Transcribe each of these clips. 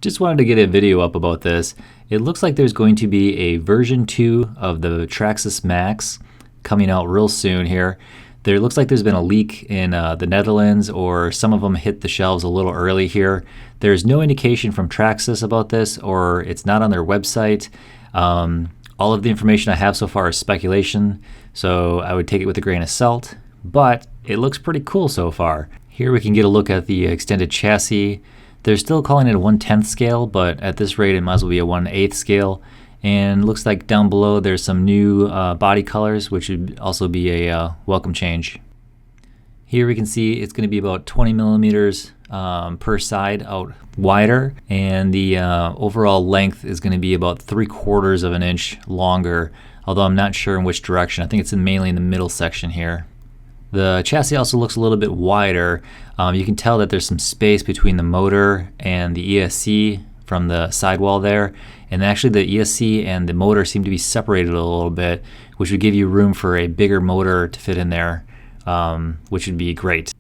Just wanted to get a video up about this. It looks like there's going to be a version 2 of the Traxxas MAXX coming out real soon here. There looks like there's been a leak in the Netherlands, or some of them hit the shelves a little early here. There's no indication from Traxxas about this, or it's not on their website. All of the information I have so far is speculation, so I would take it with a grain of salt, but it looks pretty cool so far. Here we can get a look at the extended chassis. They're still calling it a 1/10 scale, but at this rate it might as well be a 1/8 scale. And looks like down below there's some new body colors, which would also be a welcome change. Here we can see it's going to be about 20 millimeters per side out wider, and the overall length is going to be about 3/4 of an inch longer, although I'm not sure in which direction. I think it's mainly in the middle section here. The chassis also looks a little bit wider. You can tell that there's some space between the motor and the ESC from the sidewall there, and actually the ESC and the motor seem to be separated a little bit, which would give you room for a bigger motor to fit in there, which would be great.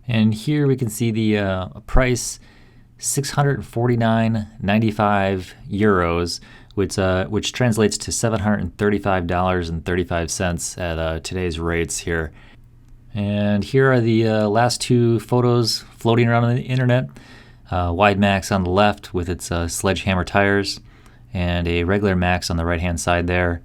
And here we can see the price, 649.95 euros, which translates to $735.35 at today's rates here. And here are the last two photos floating around on the internet. Wide MAXX on the left with its sledgehammer tires, and a regular MAXX on the right hand side there.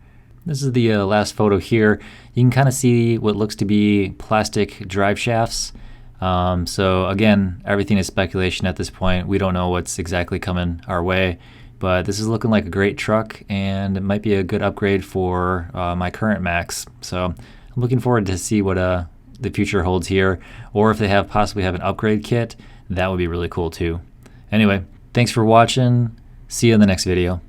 This is the last photo here. You can kind of see what looks to be plastic drive shafts. So again, everything is speculation at this point. We don't know what's exactly coming our way, but this is looking like a great truck, and it might be a good upgrade for my current MAXX. So I'm looking forward to see what the future holds here, or if they possibly have an upgrade kit, that would be really cool too. Anyway, thanks for watching. See you in the next video.